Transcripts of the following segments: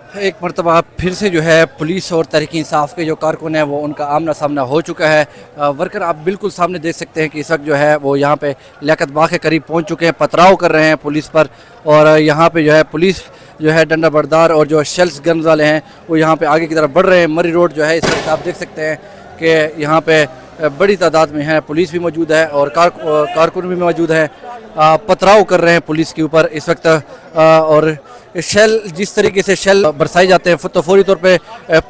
एक मरतबा फिर से जो है पुलिस और तहरीक इंसाफ के जो कारकुन हैं वो उनका आमना सामना हो चुका है। वर्कर आप बिल्कुल सामने देख सकते हैं कि इस वक्त जो है वो यहाँ पे लियाकत बाग के करीब पहुँच चुके हैं, पथराव कर रहे हैं पुलिस पर। और यहाँ पे जो है पुलिस जो है डंडा बरदार और जो शेल्स गन्स वाले हैं वो यहाँ पे आगे की तरफ बढ़ रहे हैं। मरी रोड जो है इस वक्त आप देख सकते हैं कि यहाँ पे बड़ी तादाद में है, पुलिस भी मौजूद है और कारकुन भी मौजूद है। पथराव कर रहे हैं पुलिस के ऊपर इस वक्त। और शेल जिस तरीके से शेल बरसाए जाते हैं तो फौरी तौर पे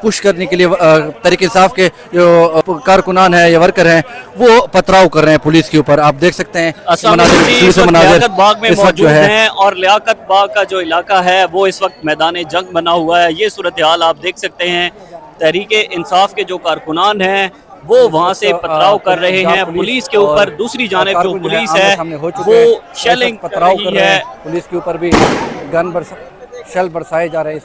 पुश करने के लिए तहरीक इंसाफ के जो कारकुनान हैं या वर्कर हैं वो पथराव कर रहे हैं पुलिस के ऊपर। आप देख सकते हैं लियाकत बाग में मौजूद हैं और लियाकत बाग का जो इलाका है वो इस वक्त मैदान जंग बना हुआ है। ये सूरत हाल आप देख सकते हैं। तहरीक इंसाफ के जो कारकुनान हैं वो वहां से पथराव कर रहे हैं पुलिस के ऊपर। दूसरी जानिब जो पुलिस है वो शेलिंग पथराव कर रही है पुलिस के ऊपर भी शेल बरसाए जा रहे हैं।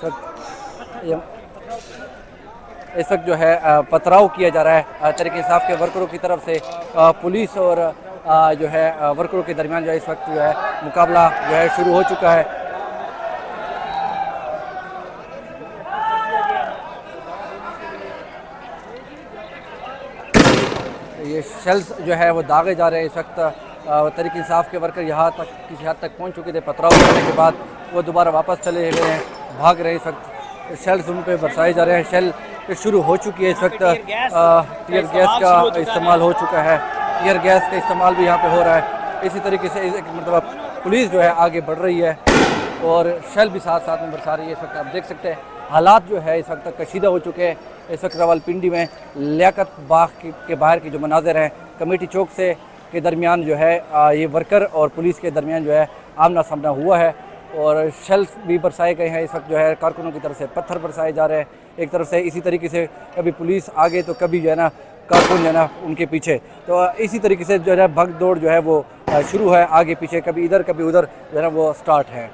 इस वक्त जो है पथराव किया जा रहा है तहरीक इंसाफ के वर्करों की तरफ से पुलिस और जो है वर्करों के दरमियान जो है इस वक्त जो है मुकाबला जो है शुरू हो चुका है। ये शेल्स जो है वो दागे जा रहे हैं इस वक्त। तहरीक इंसाफ के वर्कर यहाँ तक किसी हद तक पहुँच चुके थे। पथराव करने के बाद वो दोबारा वापस चले गए हैं, भाग रहे हैं इस वक्त। शेल्स उन पर बरसाए जा रहे हैं। शेल शुरू हो चुकी है इस वक्त। टीयर गैस का इस्तेमाल हो चुका है, टीयर गैस का इस्तेमाल भी यहाँ पे हो रहा है। इसी तरीके से मतलब पुलिस जो है आगे बढ़ रही है और शेल भी साथ साथ में बरसा रही है। इस वक्त आप देख सकते हैं हालात जो है इस वक्त तक कशीदा हो चुके हैं। इस वक्त रावलपिंडी में लियाकत बाग के बाहर की जो मनाजिर हैं, कमेटी चौक से के दरमियान जो है ये वर्कर और पुलिस के दरमियान जो है आमना सामना हुआ है और शेल्स भी बरसाए गए हैं। इस वक्त जो है कारकुनों की तरफ से पत्थर बरसाए जा रहे हैं एक तरफ से। इसी तरीके से कभी पुलिस आगे तो कभी जो है ना कारकुन जो है ना उनके पीछे। तो इसी तरीके से जो है भग दौड़ जो है वो शुरू है, आगे पीछे कभी इधर कभी उधर जो है ना वो स्टार्ट है।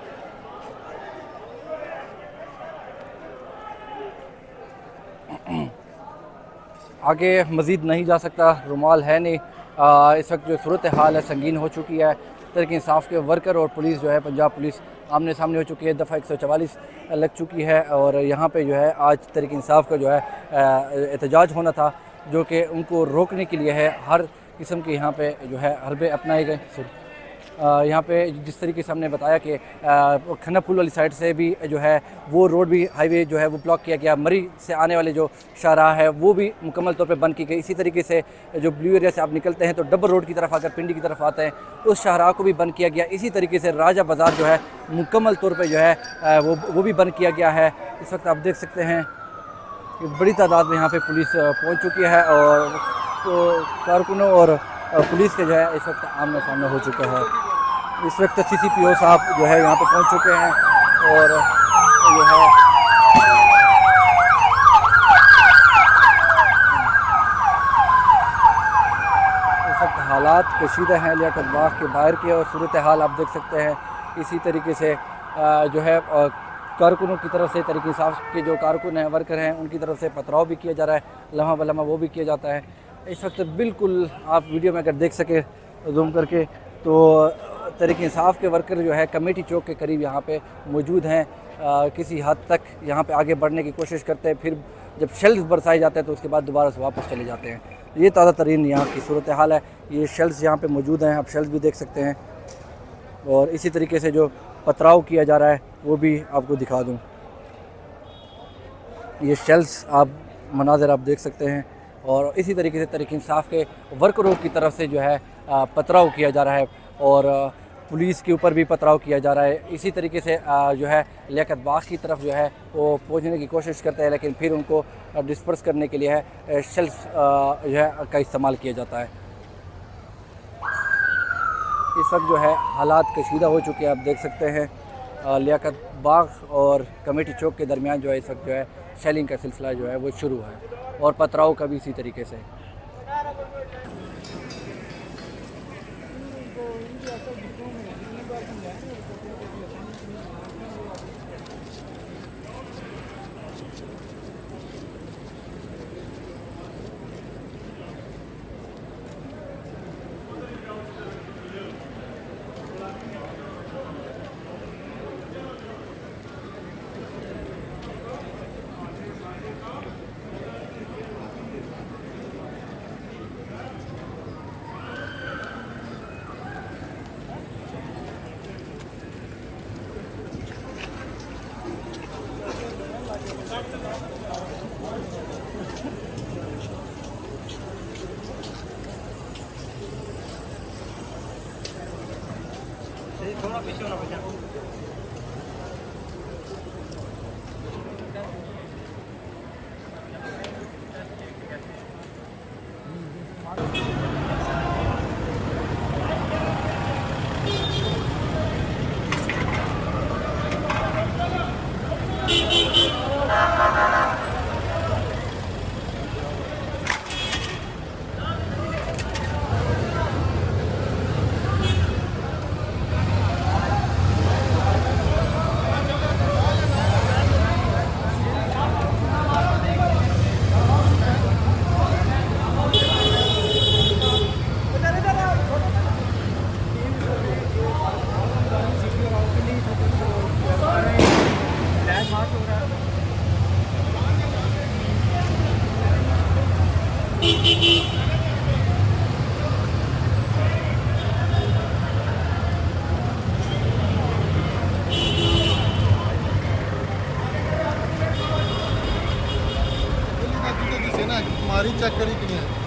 आगे मज़ीद नहीं जा सकता, रुमाल है नहीं। इस वक्त जो सूरत हाल है संगीन हो चुकी है। तहरीक इंसाफ के वर्कर और पुलिस जो है पंजाब पुलिस आमने सामने हो चुकी है। दफ़ा 144 लग चुकी है और यहाँ पे जो है आज तहरीक इंसाफ का जो है एहतजाज होना था, जो कि उनको रोकने के लिए है। हर किस्म के यहाँ पे जो है हरबे अपनाए गए। यहाँ पे जिस तरीके से हमने बताया कि खन्ना पुल वाली साइड से भी जो है वो रोड भी हाईवे जो है वो ब्लॉक किया गया। मरी से आने वाले जो शाहराह है वो भी मुकम्मल तौर पे बंद की गई। इसी तरीके से जो ब्लू एरिया से आप निकलते हैं तो डब्बर रोड की तरफ आकर पिंडी की तरफ आते हैं तो उस शाहराह को भी बंद किया गया। इसी तरीके से राजा बाज़ार जो है मुकम्मल तौर पर जो है वो भी बंद किया गया है। इस वक्त आप देख सकते हैं कि बड़ी तादाद में यहाँ पर पुलिस पहुँच चुकी है और तो कारकुनों और पुलिस के जो है इस वक्त आमने सामने हो चुका है। इस वक्त CCPO साहब जो है यहाँ पे पहुँच चुके हैं और जो है इस वक्त हालात कशीदा हैं लियाकत बाग के बाहर के और सूरत हाल आप देख सकते हैं। इसी तरीके से जो है कारकुनों की तरफ से तहरीक इंसाफ के जो कारकुन हैं वर्कर हैं उनकी तरफ से पथराव भी किया जा रहा है, लम्हा बलम्हा वो भी किया जाता है। इस वक्त बिल्कुल आप वीडियो में अगर देख सके जूम करके तो तहरीक इंसाफ के वर्कर जो है कमेटी चौक के करीब यहाँ पे मौजूद हैं। किसी हद तक यहाँ पे आगे बढ़ने की कोशिश करते हैं, फिर जब शेल्स बरसाए जाते हैं तो उसके बाद दोबारा से वापस चले जाते हैं। ये ताज़ा तरीन यहाँ की सूरत हाल है। ये शेल्स यहाँ पे मौजूद हैं, आप शेल्स भी देख सकते हैं और इसी तरीके से जो पथराव किया जा रहा है वो भी आपको दिखा दूँ। ये शेल्स आप मनाज़र आप देख सकते हैं और इसी तरीके से तहरीक इंसाफ के वर्करों की तरफ से जो है पथराव किया जा रहा है और पुलिस के ऊपर भी पथराव किया जा रहा है। इसी तरीके से जो है लियाकत बाग की तरफ जो है वो पहुंचने की कोशिश करते हैं, लेकिन फिर उनको डिस्पर्स करने के लिए है शेल्स जो है का इस्तेमाल किया जाता है। इस वक्त जो है हालात कशीदा हो चुके हैं, आप देख सकते हैं लियाकत बाग और कमेटी चौक के दरमियान जो है इस वक्त जो है शेलिंग का सिलसिला जो है वो शुरू है और पथराव का भी इसी तरीके से। ਮਾਰੀ ਚੈੱਕ ਕਰੀ ਕਿਵੇਂ